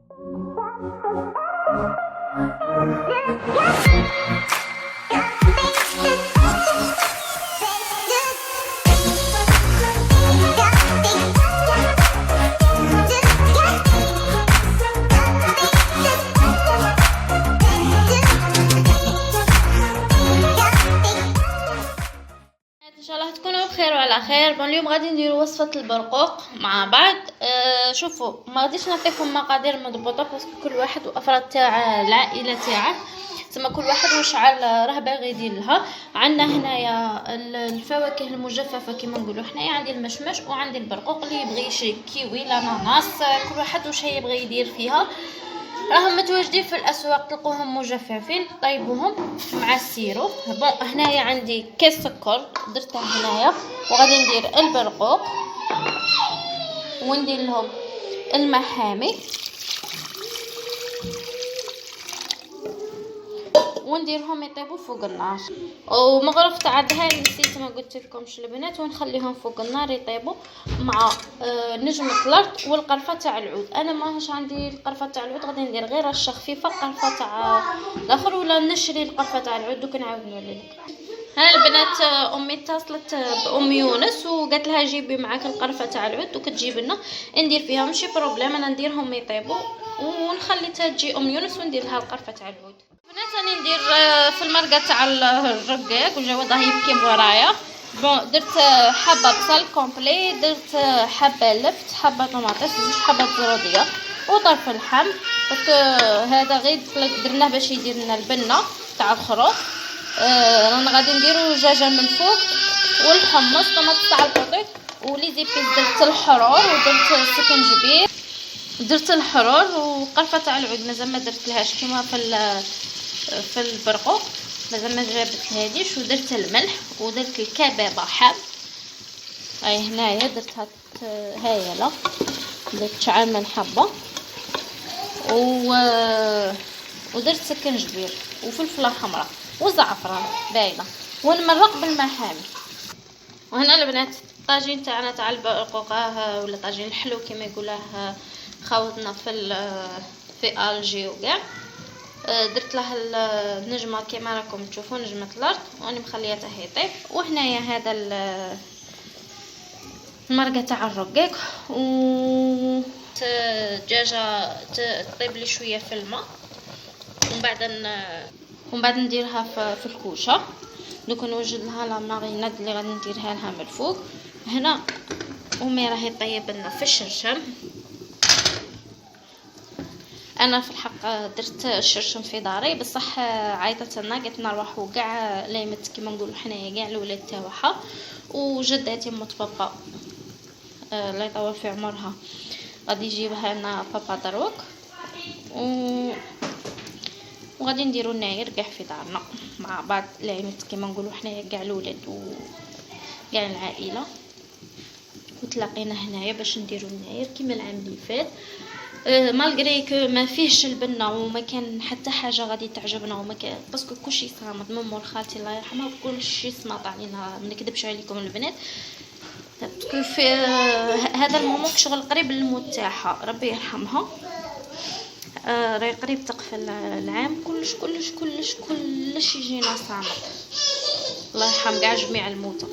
ان شاء الله تكونوا بخير وعلى خير. اليوم غادي نديروا وصفه البرقوق مع بعض. شوفوا، ما غاديش نعطيكم مقادير مضبوطه باسكو كل واحد وافراد تاع العائله تاعه، تما كل واحد وشعل راه باغي يدير لها. عندنا هنايا الفواكه المجففه كما نقولوا حنايا، عندي المشمش وعندي البرقوق، اللي يبغي يشري كيوي الاناناس، كل واحد واش يبغي يدير فيها. راهم متواجدين في الاسواق، تلقوهم مجففين، طيبوهم مع السيرو. هنايا عندي كيس سكر درته هنايا، وغادي ندير البرقوق وندير لهم المحامي ونديرهم يطيبوا فوق النار. ومغرف تاع الدهان نسيت ما قلت لكمش البنات، ونخليهم فوق النار يطيبوا مع نجمه الارض والقرفه تاع العود. انا ماهوش عندي القرفه تاع العود، غادي ندير غير رشه خفيفه القرفه تاع الاخر، ولا نشري القرفه تاع العود دوك نعاود نولي لك. ها البنات، امي اتصلت بام يونس وقالت لها جيبي معاك القرفه تاع العود وكتجيب لنا ندير فيها، ماشي بروبليم، انا نديرهم يطيبوا ونخليتها تجي ام يونس وندير لها القرفه تاع العود. بنات راني ندير في المرقه تاع الرقاق والجواد راه يبكي ورايا. درت حبه بصل كومبلي، درت حبه لفت، حبه طماطيس، زوج حبات زروديه وطرف اللحم. هذا غير درناه باش يدير لنا البنه تاع الخروف. رانا غادي نديرو الدجاجه من فوق والحمص، طماطم تاع البطيط ولي زيبيس. درت الحرور ودرت السكنجبير، درت الحرور وقرفه تاع العود مازال ما درت لهاش كيما في البرقوق، مازال ما جابت لهاديش. ودرت الملح ودرت الكبابه حاب، هاي هنايا درتها هايله، درت شعر من حبه ودرت سكنجبير وفلفله حمراء وزعفران باينه، ونمرق بالمحامي. وهنا البنات الطاجين تاعنا تاع البرقوق ولا طاجين الحلو كما يقولوه خاوتنا في الجي وكاع. درت له النجمه كما راكم تشوفوا، نجمه الارض، واني مخليته يطيب. وهنايا هذا المرقه تاع الرقاق، و الدجاجه تطيب لي شويه في الماء، ومن بعد نديرها في الكوشه. دوك نوجد لها لا ماريناد اللي غادي نديرها لها من الفوق. هنا امي راهي طيب لنا في الشرشم. انا في الحق درت الشرشم في داري، بصح عيطت لنا قالت لنا نروحوا كاع ليمت كيما نقولوا حنايا كاع الولاد تاعها، وجداتي موت بابا الله يطول في عمرها غادي يجيبها لنا بابا دروك، وغادي نديروا النعير كاع في دارنا مع بعض ليمت كيما نقولوا حنايا كاع الولاد وكاع العائله. وتلاقينا هنايا باش نديروا النعير كيما العام اللي فات. مالغري كو ما فيهش البنه وما كان حتى حاجه غادي تعجبنا، وما كان باسكو كلشي صامد. ماما خالتي الله يرحمها كلشي صمت علينا، ما نكذبش عليكم البنات، باسكو في هذا المومون شغل قريب للموت تاعها ربي يرحمها. راهي قريب تقفل العام، كلش يجينا صامت، الله يرحم كاع جميع الموتى.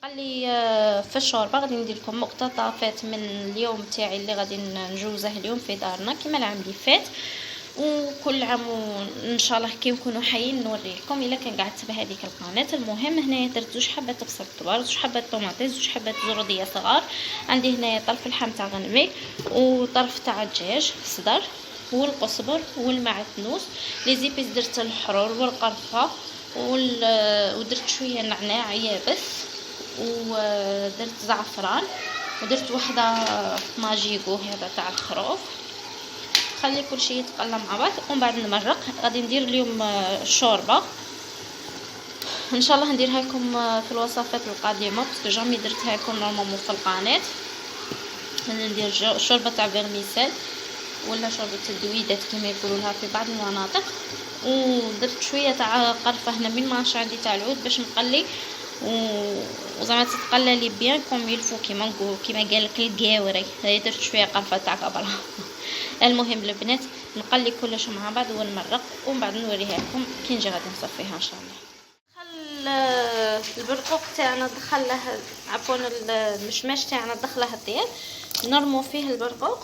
قالي في الشوربه غادي ندير لكم مقتطفات من اليوم تاعي اللي غادي نجوزه اليوم في دارنا كما العام اللي فات، وكل عام ان شاء الله كي نكونوا حيين نوري لكم الا كان قعدت بهذيك القناه. المهم هنايا درت زوج حبات بصل كبار، زوج حبات طوماطيس، زوج حبات زروديه صغار. عندي هنايا طرف اللحم تاع غنمي وطرف تاع الدجاج صدر والقزبر والمعدنوس. لي زيبيس درت الحرور والقرفه ودرت شويه نعناع يابس، ودرت زعفران، ودرت وحده ماجيكو هذا تاع الخروف. خلي كل شيء يتقلى مع بعض ومن بعد نمرق. غادي ندير اليوم الشوربه ان شاء الله نديرها لكم في الوصفات القادمه، باسكو جامي درتها لكم نورمالمون في القناه. ندير شوربه تاع فيرميسيل ولا شوربه الدويدات كما يقولوا لها في بعض المناطق. ودرت شويه تاع قرفه هنا من ماش عندي تاع العود باش نقلي وزعما تتقلى لي بيان كوم يلفو كيما نقول كيما قال لك القاوري. هاي درت شويه قرفه تاع كبره المهم البنات نقلي كلش مع بعض ونمرق ومن بعد نوريها لكم كي نجي غادي نصفيها ان شاء الله. البرقوق تاعنا دخله، عفوا المشماش تاعنا دخله الطياب، نرمو فيه البرقوق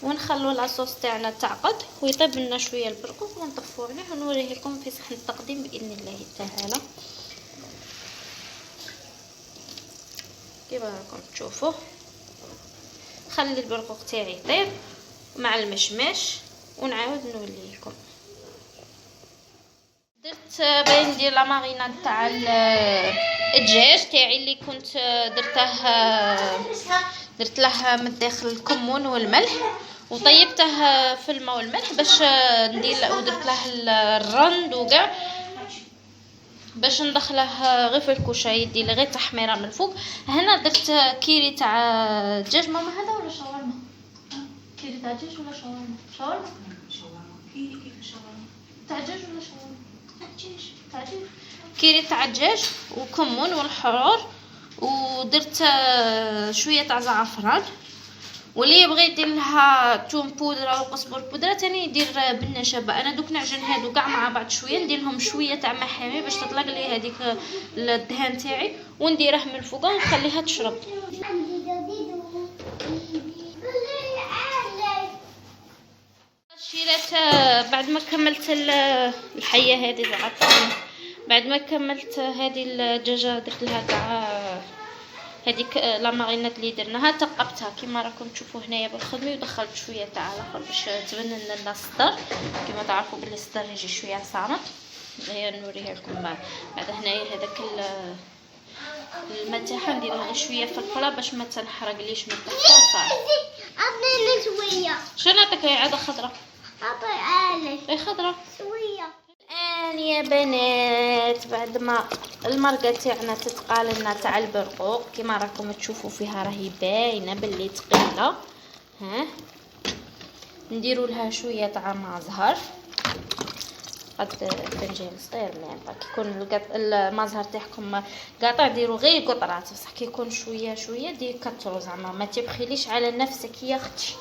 ونخلو لاصوص تاعنا تعقد ويطيب لنا شويه البرقوق ونطفو عليه ونوريه لكم في صحن التقديم باذن الله تعالى. كيما راكم تشوفوا خلي البرقوق تاعي يطيب مع المشماش ونعاود نولي لكم. درت باين ندير لا ماريناد تاع الدجاج تاعي اللي كنت درت له من الداخل الكمون والملح وطيبته في الماء والملح باش ندير، ودرت له الرند وكاع باش ندخله غير في الكوشه يدي لي غير تحميره من الفوق. هنا درت كيري تاع الدجاج. ماما هذا ولا شاورما؟ كيري تاع الدجاج ولا شاورما؟ شاورما كيري كيف شاورما تاع الدجاج ولا شاورما تاع الدجاج؟ كيري تاع الدجاج وكمون والحرور، ودرت شويه تاع زعفران، واللي يبغي يدير لها توم بودره وقزبر بودره تاني يدير بالنشابه. انا دوك نعجن هادو كاع مع بعض شويه، ندير لهم شويه تاع محامي باش تطلق لي هذيك الدهان تاعي ونديره من الفوق ونخليها تشرب. شيرات بعد ما كملت الحيه هذه بعد ما كملت هذه الدجاجه درت لها تاع هذيك لا ماريناد اللي درناها، ثقبتها كيما راكم تشوفوا هنايا بالخدمي ودخلت شويه تاع الاخر باش تبان لنا الصدر. كيما تعرفوا بلي الصدر يجي شويه صامت. هي نوريها لكم بعد هنايا هذاك الماء تاعها ندير له شويه فلفله باش ما تنحرقليش من تحت صافي. عطيني شويه. شنو نعطيك يا عاده خضره؟ عطيني اي خضره شويه. الان يا بنات بعد ما المرقه تاعنا تتقال لنا تاع البرقوق كيما راكم تشوفوا فيها راهي باينه باللي ثقيله. ها نديروا لها شويه تاع ماء زهر، قد فنجان صغير مي كيكون الماء زهر تاعكم قاطع ديروا غير قطرات، بصح كيكون شويه شويه كثروا زعما ما تبخليش على نفسك يا اختي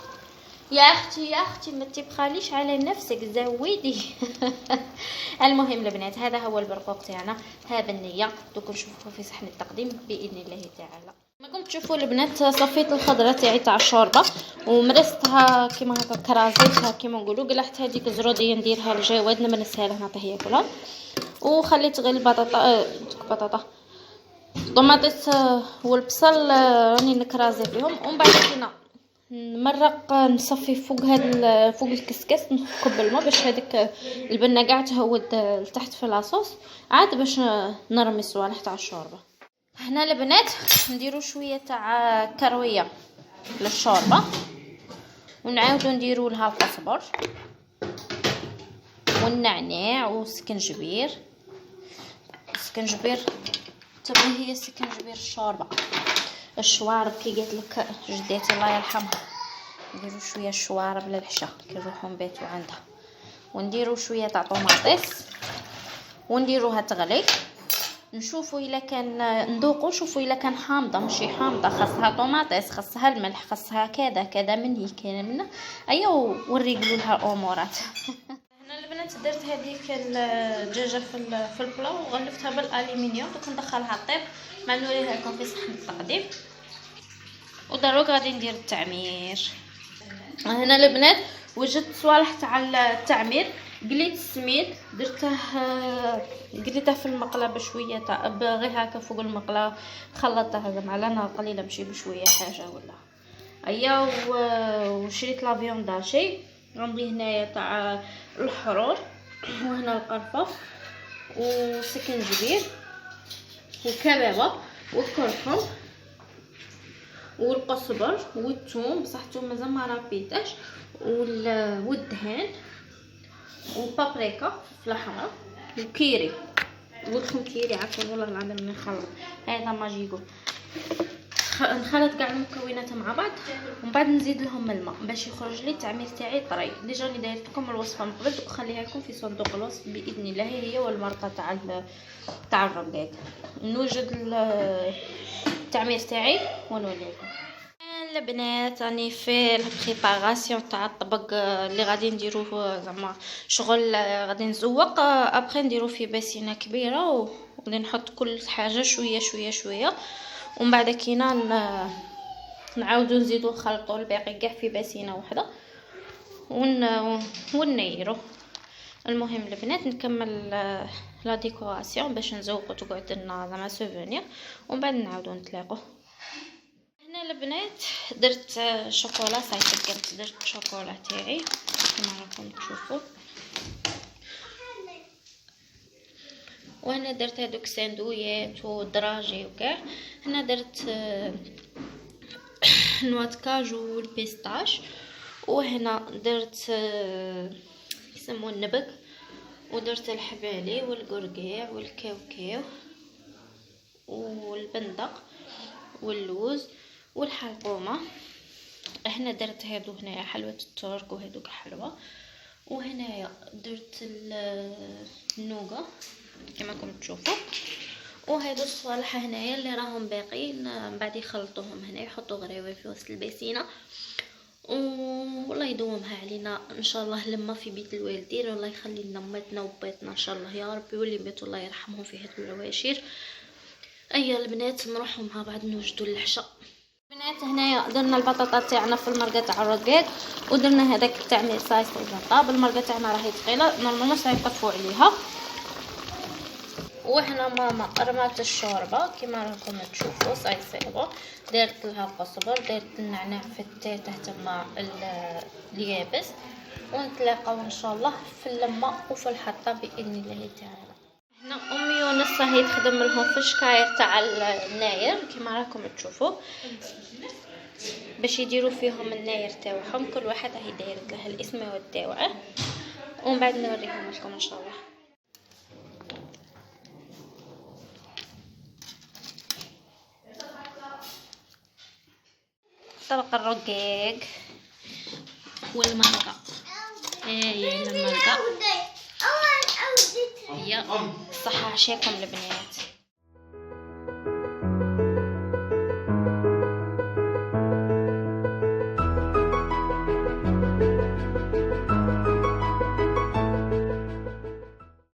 يا اختي يا اختي، ما تبخليش على نفسك زودي. المهم البنات هذا هو البرقوق تاعنا، هذا النيه دوك نشوفوه في صحن التقديم باذن الله تعالى. كما تشوفوا البنات صفيت الخضره تاعي تاع الشوربه ومرستها كيما هكا كرازيتها كيما نقولوا، قلعت هذيك الزروديه نديرها لجواد نمنسها له نعطيه ياكلها، وخليت غير البطاطا طوماطيس والبصل راني نكرازي فيهم، ومن بعد كينا نمرق نصفي فوق فوق الكسكس نكب الماء باش هذيك البنه قاع تهود لتحت في لاصوص عاد باش نرمي الصوالح تاع الشوربه. هنا البنات نديروا شويه تاع كرويه للشوربه ونعاودوا نديروا لها القزبر والنعناع والسكنجبير. السكنجبير تبغي هي سكنجبير الشوربه الشوارب كي قالت لك جدتي الله يرحمها، نديروا شويه الشوارب للعشاء كي نروحوا نباتوا عندها، ونديروا شويه تاع طوماطيس ونديروها تغلي، نشوفوا الا كان نذوقوا شوفوا الا كان حامضه ماشي حامضه، خاصها طوماطيس خاصها الملح خاصها كذا كذا من هي كاين منه ايوا ونريقلوا لها الامورات. هنا البنات درت هذيك الدجاجه في البلا وغلفتها بالالومنيوم دوك ندخلها طيب ما نوريها لكم في صحن التقديم. ودروك غادي ندير التعمير. هنا البنات وجدت صوالح تاع التعمير، قليت السميد قليته في المقله بشويه تاع غير هكا فوق المقله خلطتها معلقه قليله ماشي بشويه حاجه ولا ايا. وشريت لا فيونداشي عندي هنايا تاع الحرور، وهنا القرفه وسكنجبير وكبابه والكركم والقزبر والثوم، بصح الثوم مازال ما ربيتهش، والدهان وبابريكا فلحمه وكيري ولكم كيري عفوا والله العظيم نخلط هذا ماجيكو. نخلط كاع المكونات مع بعض ومن بعد نزيد لهم الماء باش يخرج لي التعمير تاعي طري. ديجا راني دايرت لكم الوصفه من قبل نخليها لكم في صندوق الوصف باذن الله، هي والمرقه تاع الرقاق. نوجد التعمير تاعي ونولي لكم البنات راني في البريباراسيون تاع الطبق اللي غادي نديروه زعما شغل غادي نزوق ابري نديرو فيه باسينه كبيره وغادي نحط كل حاجه شويه شويه شويه ومن بعد كينا نعاودو نزيدو نخلطو الباقي كاع في باسينه وحده ونيرو. المهم البنات نكمل لا ديكوراسيون باش نزوقو تقعد لنا زعما سوفونير ومن بعد نعاودو نتلاقوا. هنا البنات درت شوكولا صايفط درت شوكولا تاعي كما راكم تشوفوا. وهنا درت هذوك ساندويات ودراجي وكاع. هنا درت نوات كاجو والبيستاش. وهنا درت يسموه النبق ودرت الحبالي والقرقيع والكاوكاو والبندق واللوز والحلقومه. هنا درت هادو هنايا حلوه الترك وهادوك حلوه. وهنايا درت النوغا كما راكم تشوفوا. وهادو الصوالح هنايا اللي راهم باقيين من بعد يخلطوهم هنا يحطوا غريوه في وسط البسينه والله يدومها علينا ان شاء الله لما في بيت الوالدين والله يخلي لنا ماتنا وبيتنا ان شاء الله يا ربي واللي ماتوا الله يرحمهم في هاد العواشر. ايا البنات نروحوا مع بعض نوجدوا العشاء. البنات هنايا درنا البطاطا تاعنا في المرقه تاع الرقاق ودرنا هذاك تاع ميسايس البطاطا. المرقه تاعنا راهي ثقيله نورمالمون سيطفوا عليها. وهنا ماما رمات الشوربه كما راكم تشوفوا سيبو. درت لها قزبر درت النعناع في التاته تما اليابس ونتلاقاو ان شاء الله في اللمه وفي الحطه باذن الله تعالى. هنا ام يونس راهي تخدم لهم في الشكاير تاع الناير كما راكم تشوفوا باش يديروا فيهم الناير تاعهم. كل واحد راهي دايرت له الاسم والتاوعه ومن بعد نوريهم لكم ان شاء الله. طبق الرقاق والمرقه. هي المرقه هي صحه عشاكم البنات.